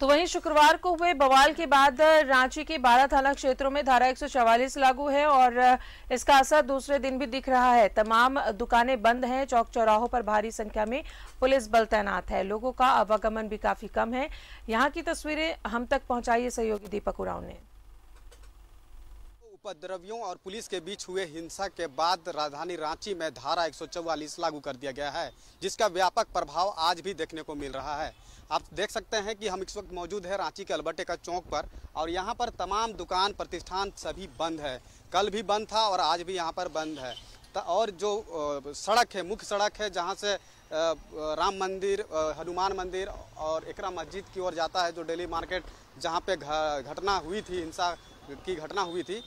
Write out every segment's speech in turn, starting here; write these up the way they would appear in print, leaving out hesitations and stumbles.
तो वहीं शुक्रवार को हुए बवाल के बाद रांची के 12 थाना क्षेत्रों में धारा 144 लागू है और इसका असर दूसरे दिन भी दिख रहा है। तमाम दुकानें बंद हैं, चौक चौराहों पर भारी संख्या में पुलिस बल तैनात है, लोगों का आवागमन भी काफी कम है। यहाँ की तस्वीरें हम तक पहुंचाई है सहयोगी दीपक उरांव ने। उपद्रवियों और पुलिस के बीच हुए हिंसा के बाद राजधानी रांची में धारा 144 लागू कर दिया गया है, जिसका व्यापक प्रभाव आज भी देखने को मिल रहा है। आप देख सकते हैं कि हम इस वक्त मौजूद है रांची के अल्बर्ट चौक पर और यहाँ पर तमाम दुकान प्रतिष्ठान सभी बंद है। कल भी बंद था और आज भी यहाँ पर बंद है। और जो सड़क है, मुख्य सड़क है, जहाँ से राम मंदिर, हनुमान मंदिर और एकरा मस्जिद की ओर जाता है, जो डेली मार्केट जहाँ पे घटना हुई थी, हिंसा की घटना हुई थी,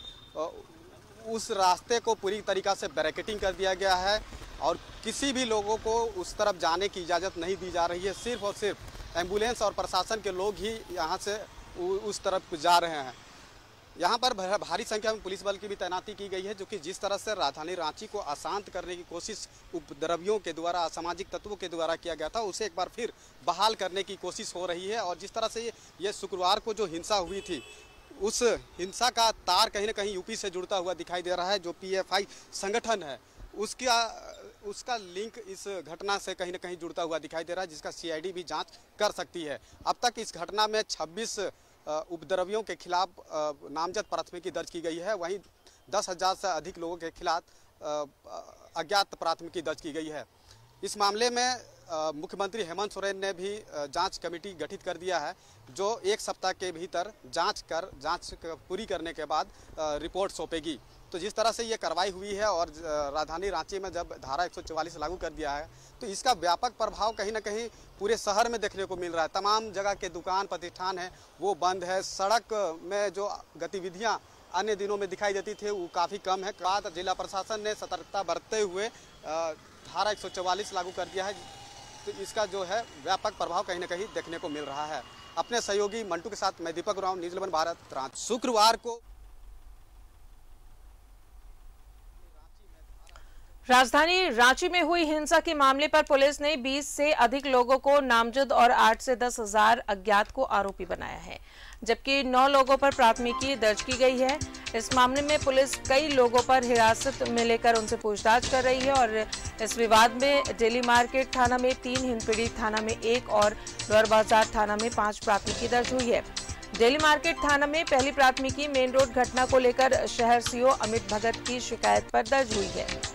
उस रास्ते को पूरी तरीक़ा से बैरिकेडिंग कर दिया गया है और किसी भी लोगों को उस तरफ जाने की इजाज़त नहीं दी जा रही है। सिर्फ और सिर्फ एम्बुलेंस और प्रशासन के लोग ही यहाँ से उस तरफ जा रहे हैं। यहाँ पर भारी संख्या में पुलिस बल की भी तैनाती की गई है, जो कि जिस तरह से राजधानी रांची को अशांत करने की कोशिश उपद्रवियों के द्वारा, असामाजिक तत्वों के द्वारा किया गया था, उसे एक बार फिर बहाल करने की कोशिश हो रही है। और जिस तरह से ये शुक्रवार को जो हिंसा हुई थी, उस हिंसा का तार कहीं ना कहीं यूपी से जुड़ता हुआ दिखाई दे रहा है। जो पीएफआई संगठन है, उसका लिंक इस घटना से कहीं ना कहीं जुड़ता हुआ दिखाई दे रहा है, जिसका सीआईडी भी जांच कर सकती है। अब तक इस घटना में 26 उपद्रवियों के खिलाफ नामजद प्राथमिकी दर्ज की गई है। वहीं 10,000 से अधिक लोगों के खिलाफ अज्ञात प्राथमिकी दर्ज की गई है। इस मामले में मुख्यमंत्री हेमंत सोरेन ने भी जांच कमेटी गठित कर दिया है, जो 1 सप्ताह के भीतर जांच पूरी करने के बाद रिपोर्ट सौंपेगी। तो जिस तरह से ये कार्रवाई हुई है और राजधानी रांची में जब धारा 144 लागू कर दिया है, तो इसका व्यापक प्रभाव कहीं ना कहीं पूरे शहर में देखने को मिल रहा है। तमाम जगह के दुकान प्रतिष्ठान हैं वो बंद है। सड़क में जो गतिविधियां अन्य दिनों में दिखाई देती थी वो काफ़ी कम है। बाद जिला प्रशासन ने सतर्कता बरतते हुए धारा 144 लागू कर दिया है, तो इसका जो है व्यापक प्रभाव कहीं ना कहीं देखने को मिल रहा है। अपने सहयोगी मंटू के साथ मैं दीपक उरांव, न्यूज़ 11 भारत, रांची। शुक्रवार को राजधानी रांची में हुई हिंसा के मामले पर पुलिस ने 20 से अधिक लोगों को नामजद और 8 से 10,000 अज्ञात को आरोपी बनाया है, जबकि 9 लोगों पर प्राथमिकी दर्ज की गई है। इस मामले में पुलिस कई लोगों पर हिरासत में लेकर उनसे पूछताछ कर रही है और इस विवाद में डेली मार्केट थाना में 3, हिंदपीढ़ी थाना में 1 और लोअर बाजार थाना में 5 प्राथमिकी दर्ज हुई है। डेली मार्केट थाना में पहली प्राथमिकी मेन रोड घटना को लेकर शहर सीओ अमित भगत की शिकायत पर दर्ज हुई है।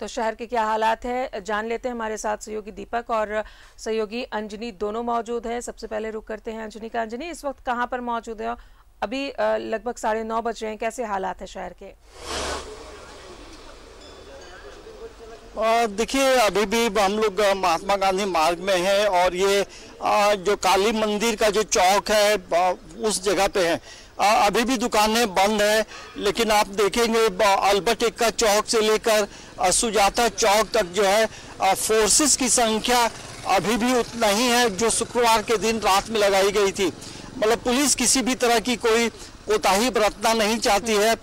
तो शहर के क्या हालात है जान लेते हैं। हमारे साथ सहयोगी दीपक और सहयोगी अंजनी दोनों मौजूद हैं। सबसे पहले रुक करते हैं अंजनी का। अंजनी, इस वक्त कहां पर मौजूद है? अभी लगभग 9:30 बज रहे हैं, कैसे हालात है शहर के? देखिए, अभी भी हम लोग महात्मा गांधी मार्ग में हैं और ये जो काली मंदिर का जो चौक है उस जगह पे है। अभी भी दुकानें बंद है, लेकिन आप देखेंगे अल्बर्ट एक्का चौक से लेकर सुजाता चौक तक जो है फोर्सेस की संख्या अभी भी उतना ही है जो शुक्रवार के दिन रात में लगाई गई थी। मतलब पुलिस किसी भी तरह की कोई कोताही बरतना नहीं चाहती है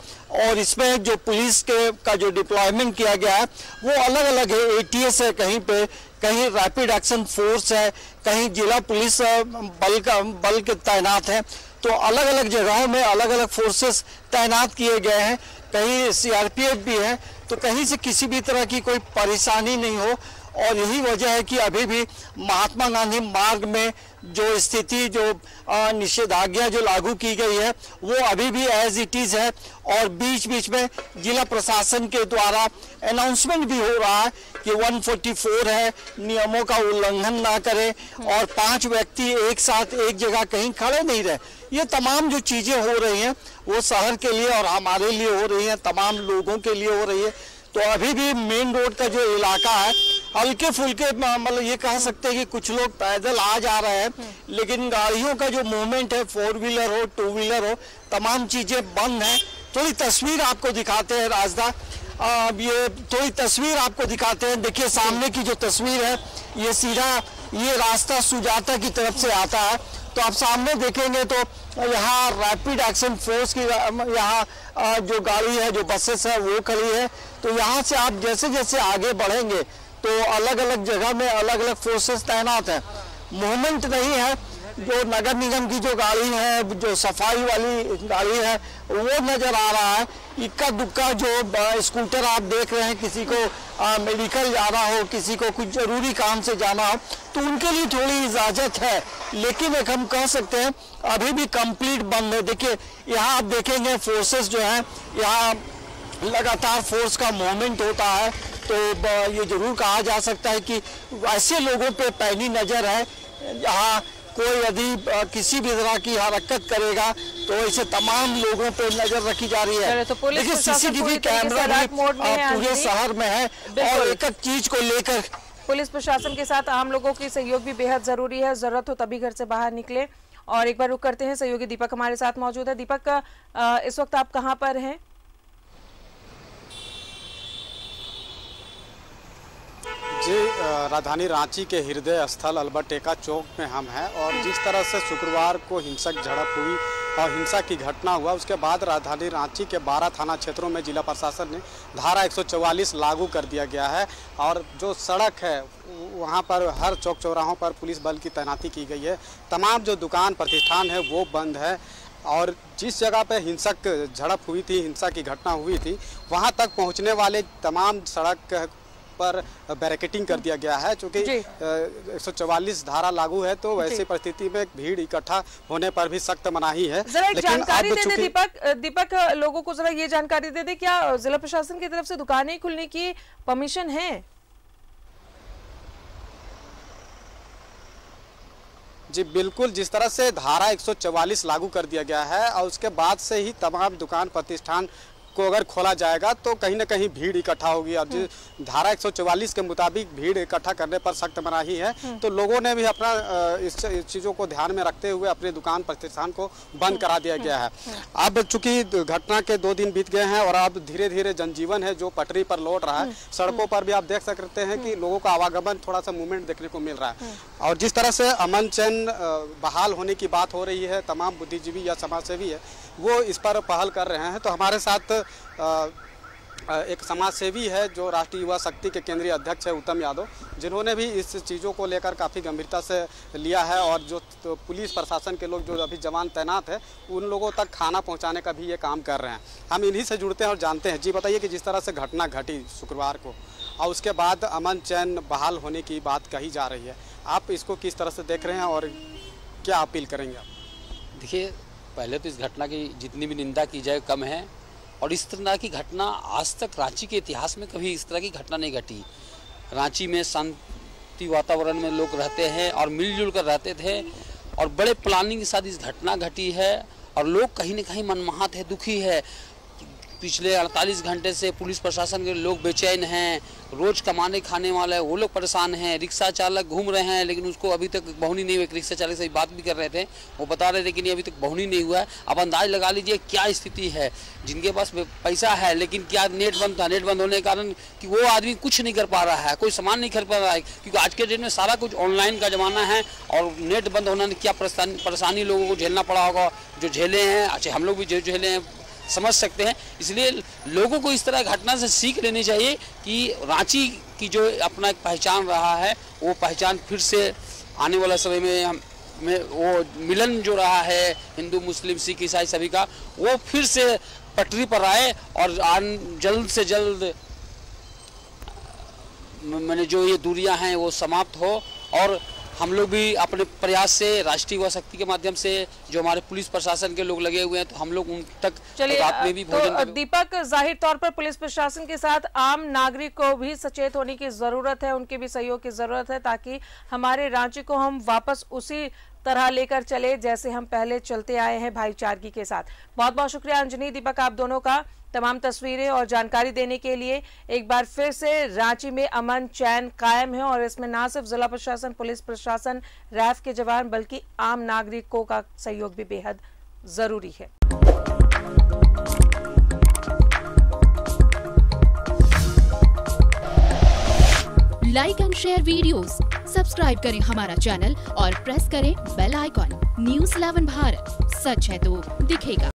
और इसमें जो पुलिस का जो डिप्लॉयमेंट किया गया है वो अलग अलग है। एटीएस है कहीं पे, कहीं रैपिड एक्शन फोर्स है, कहीं जिला पुलिस बल के तैनात है। तो अलग अलग जगहों में अलग अलग फोर्सेस तैनात किए गए हैं। कहीं सीआरपीएफ भी है, तो कहीं से किसी भी तरह की कोई परेशानी नहीं हो। और यही वजह है कि अभी भी महात्मा गांधी मार्ग में जो स्थिति, जो निषेधाज्ञा जो लागू की गई है वो अभी भी एज इट इज है। और बीच बीच में जिला प्रशासन के द्वारा अनाउंसमेंट भी हो रहा है कि 144 है, नियमों का उल्लंघन ना करें और 5 व्यक्ति एक साथ एक जगह कहीं खड़े नहीं रहे। ये तमाम जो चीजें हो रही हैं वो शहर के लिए और हमारे लिए हो रही हैं, तमाम लोगों के लिए हो रही है। तो अभी भी मेन रोड का जो इलाका है हल्के फुल्के, मतलब ये कह सकते हैं कि कुछ लोग पैदल आ जा रहे हैं, लेकिन गाड़ियों का जो मूवमेंट है, 4 व्हीलर हो, 2 व्हीलर हो, तमाम चीजें बंद हैं। थोड़ी तस्वीर आपको दिखाते हैं राजदा, ये थोड़ी तस्वीर आपको दिखाते हैं। देखिए सामने की जो तस्वीर है, ये सीधा ये रास्ता सुजाता की तरफ से आता है। तो आप सामने देखेंगे तो यहाँ रैपिड एक्शन फोर्स की यहाँ जो गाड़ी है, जो बसेस है वो खड़ी है। तो यहाँ से आप जैसे जैसे आगे बढ़ेंगे तो अलग अलग जगह में अलग अलग फोर्सेस तैनात हैं। मूवमेंट नहीं है। जो नगर निगम की जो गाड़ी है, जो सफाई वाली गाड़ी है, वो नजर आ रहा है। इक्का दुक्का जो स्कूटर आप देख रहे हैं, किसी को मेडिकल जाना हो, किसी को कुछ जरूरी काम से जाना हो, तो उनके लिए थोड़ी इजाजत है। लेकिन एक हम कह सकते हैं अभी भी कंप्लीट बंद है। देखिए यहाँ आप देखेंगे फोर्सेस जो है, यहाँ लगातार फोर्स का मूवमेंट होता है। तो ये जरूर कहा जा सकता है कि ऐसे लोगों पे पैनी नजर है। यहाँ कोई यदि किसी भी तरह की हरकत करेगा तो ऐसे तमाम लोगों पे नजर रखी जा रही है। तो देखिए सीसीटीवी कैमरा भी पूरे शहर में है और एक एक चीज को लेकर पुलिस प्रशासन के साथ आम लोगों की सहयोग भी बेहद जरूरी है। जरूरत हो तभी घर से बाहर निकले। और एक बार रुक करते हैं, सहयोगी दीपक हमारे साथ मौजूद है। दीपक, इस वक्त आप कहाँ पर हैं? जी, राजधानी रांची के हृदय स्थल अल्बर्ट एक्का चौक में हम हैं। और जिस तरह से शुक्रवार को हिंसक झड़प हुई और हिंसा की घटना हुआ, उसके बाद राजधानी रांची के 12 थाना क्षेत्रों में जिला प्रशासन ने धारा 144 लागू कर दिया गया है। और जो सड़क है वहाँ पर हर चौक चौराहों पर पुलिस बल की तैनाती की गई है। तमाम जो दुकान प्रतिष्ठान है वो बंद है। और जिस जगह पे हिंसक झड़प हुई थी, हिंसा की घटना हुई थी, वहाँ तक पहुँचने वाले तमाम सड़क पर बैरिकेडिंग कर दिया गया है। चूँकि 144 धारा लागू है तो वैसी परिस्थिति में भीड़ इकट्ठा होने पर भी सख्त मनाही है। जरा एक जानकारी दे दे दीपक, लोगों को जरा ये जानकारी दे दे, क्या जिला प्रशासन की तरफ से दुकानें खुलने की परमिशन है? जी बिल्कुल, जिस तरह से धारा 144 लागू कर दिया गया है और उसके बाद से ही तमाम दुकान प्रतिष्ठान को अगर खोला जाएगा तो कहीं ना कहीं भीड़ इकट्ठा होगी। और जिस धारा 144 के मुताबिक भीड़ इकट्ठा करने पर सख्त मनाही है, तो लोगों ने भी अपना इस चीज़ों को ध्यान में रखते हुए अपने दुकान प्रतिष्ठान को बंद करा दिया गया है। अब चूंकि घटना के 2 दिन बीत गए हैं और अब धीरे धीरे जनजीवन है जो पटरी पर लौट रहा है। सड़कों पर भी आप देख सकते हैं कि लोगों का आवागमन, थोड़ा सा मूवमेंट देखने को मिल रहा है। और जिस तरह से अमन चैन बहाल होने की बात हो रही है, तमाम बुद्धिजीवी या समाजसेवी है वो इस पर पहल कर रहे हैं। तो हमारे साथ एक समाजसेवी है जो राष्ट्रीय युवा शक्ति के केंद्रीय अध्यक्ष है उत्तम यादव, जिन्होंने भी इस चीज़ों को लेकर काफ़ी गंभीरता से लिया है। और जो पुलिस प्रशासन के लोग जो अभी जवान तैनात है उन लोगों तक खाना पहुंचाने का भी ये काम कर रहे हैं। हम इन्हीं से जुड़ते हैं और जानते हैं। जी बताइए कि जिस तरह से घटना घटी शुक्रवार को और उसके बाद अमन चैन बहाल होने की बात कही जा रही है, आप इसको किस तरह से देख रहे हैं और क्या अपील करेंगे आप? देखिए, पहले तो इस घटना की जितनी भी निंदा की जाए कम है। और इस तरह की घटना आज तक रांची के इतिहास में कभी इस तरह की घटना नहीं घटी। रांची में शांति वातावरण में लोग रहते हैं और मिलजुल कर रहते थे और बड़े प्लानिंग के साथ इस घटना घटी है। और लोग कहीं न कहीं मनमाहत है, दुखी है। पिछले 48 घंटे से पुलिस प्रशासन के लोग बेचैन हैं। रोज कमाने खाने वाले वो लोग परेशान हैं। रिक्शा चालक घूम रहे हैं लेकिन उसको अभी तक बहुनी नहीं हुई। एक रिक्शा चालक से बात भी कर रहे थे, वो बता रहे थे कि नहीं अभी तक बहुनी नहीं हुआ है। अब अंदाज लगा लीजिए क्या स्थिति है। जिनके पास पैसा है लेकिन क्या नेट बंद था, नेट बंद होने के कारण कि वो आदमी कुछ नहीं कर पा रहा है, कोई सामान नहीं खरीद पा रहा है, क्योंकि आज के डेट में सारा कुछ ऑनलाइन का ज़माना है। और नेट बंद होने ने क्या परेशानी लोगों को झेलना पड़ा होगा, जो झेले हैं। अच्छा, हम लोग भी जो झेले हैं समझ सकते हैं। इसलिए लोगों को इस तरह घटना से सीख लेनी चाहिए कि रांची की जो अपना एक पहचान रहा है वो पहचान फिर से आने वाला समय में वो मिलन जो रहा है हिंदू मुस्लिम सिख ईसाई सभी का, वो फिर से पटरी पर आए और जल्द से जल्द मैंने जो ये दूरियां हैं वो समाप्त हो। और हम लोग भी अपने प्रयास से राष्ट्रीय युवा शक्ति के माध्यम से जो हमारे पुलिस प्रशासन के लोग लगे हुए हैं तो हम लोग उन तक रात में भी भोजन। तो दीपक, जाहिर तौर पर पुलिस प्रशासन के साथ आम नागरिक को भी सचेत होने की जरूरत है, उनके भी सहयोग की जरूरत है ताकि हमारे रांची को हम वापस उसी तरह लेकर चले जैसे हम पहले चलते आए हैं, भाईचारगी के साथ। बहुत बहुत शुक्रिया अंजनी, दीपक, आप दोनों का तमाम तस्वीरें और जानकारी देने के लिए। एक बार फिर से रांची में अमन चैन कायम है और इसमें ना सिर्फ जिला प्रशासन, पुलिस प्रशासन, रैफ के जवान बल्कि आम नागरिकों का सहयोग भी बेहद जरूरी है। Like and share videos, subscribe करें हमारा चैनल और प्रेस करें बेल आइकॉन। न्यूज़ 11 भारत, सच है तो दिखेगा।